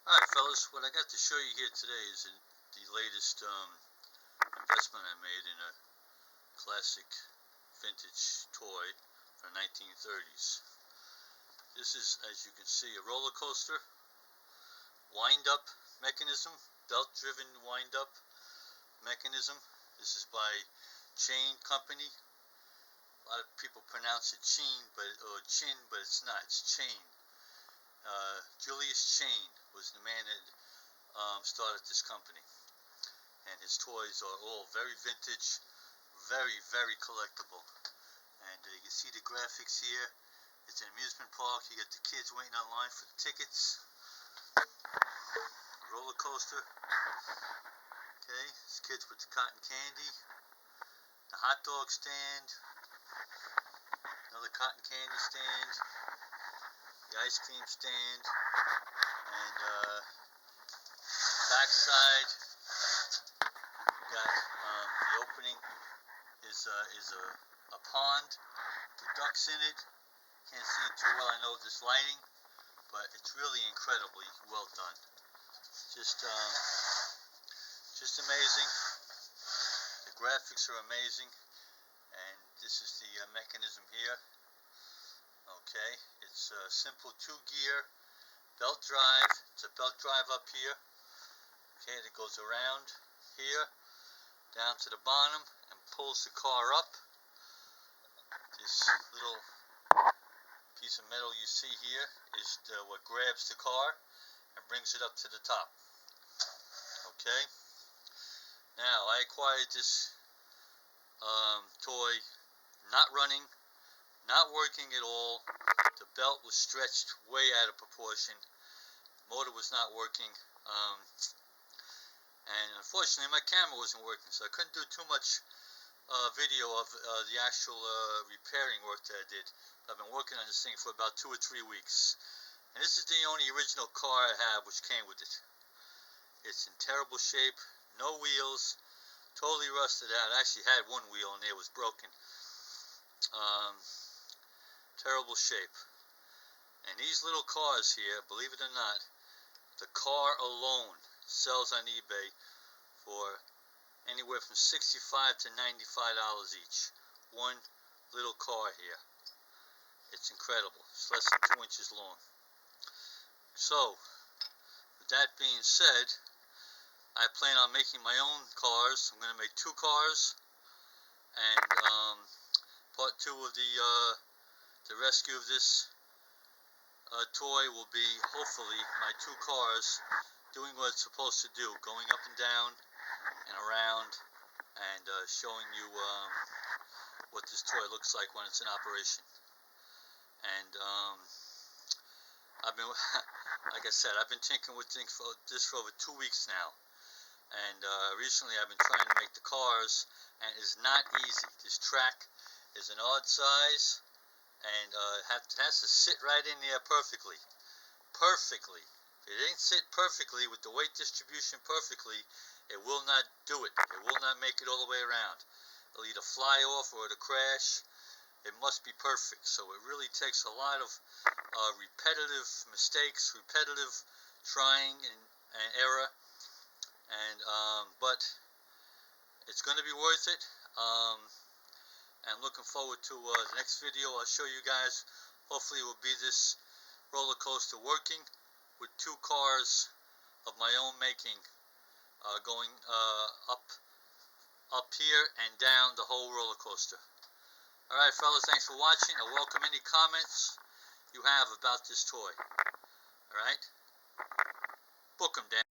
Alright fellas, what I got to show you here today is the latest investment I made in a classic vintage toy from the 1930s. This is, as you can see, a roller coaster, wind-up mechanism, belt-driven wind-up mechanism. This is by Chein Company. A lot of people pronounce it Chein, or Chin, but it's not, it's Chein. Julius Chein was the man that started this company, and his toys are all very vintage, very, very collectible. And you can see the graphics here. It's an amusement park. You got the kids waiting online for the tickets. Roller coaster. Okay, these kids with the cotton candy. The hot dog stand. Another cotton candy stand. The ice cream stand. And backside, we got the opening is a pond with ducks in it. Can't see it too well, I know this lighting, but it's really incredibly well done. Just amazing. The graphics are amazing, and this is the mechanism here. Okay, it's a simple 2-gear belt drive. It's a belt drive up here. Okay, that goes around here, down to the bottom, and pulls the car up. This little piece of metal you see here is what grabs the car and brings it up to the top. Okay, now I acquired this toy not running, not working at all. The belt was stretched way out of proportion. Motor was not working. And unfortunately my camera wasn't working, so I couldn't do too much video of the actual repairing work that I did. I've been working on this thing for about 2 or 3 weeks, and this is the only original car I have which came with it. It's in terrible shape, no wheels, totally rusted out. I actually had one wheel and it was broken. Terrible shape. And these little cars here, believe it or not, the car alone sells on eBay for anywhere from $65 to $95 each. One little car here. It's incredible. It's less than 2 inches long. So, with that being said, I plan on making my own cars. I'm going to make 2 cars, and part 2 of the rescue of this toy will be, hopefully, my 2 cars doing what it's supposed to do, going up and down and around, and showing you what this toy looks like when it's in operation. And I've been, like I said, I've been tinkering with this for over 2 weeks now. And recently I've been trying to make the cars, and it's not easy. This track is an odd size, and it has to sit right in there perfectly. Perfectly. If it ain't sit perfectly with the weight distribution perfectly, it will not do it. It will not make it all the way around. It'll either fly off or it'll crash. It must be perfect. So it really takes a lot of repetitive mistakes, repetitive trying and error. And but it's going to be worth it. I'm looking forward to the next video. I'll show you guys. Hopefully it will be this roller coaster working with 2 cars of my own making, going up here and down the whole roller coaster. Alright fellas, thanks for watching. I welcome any comments you have about this toy. Alright? Book 'em, Dan.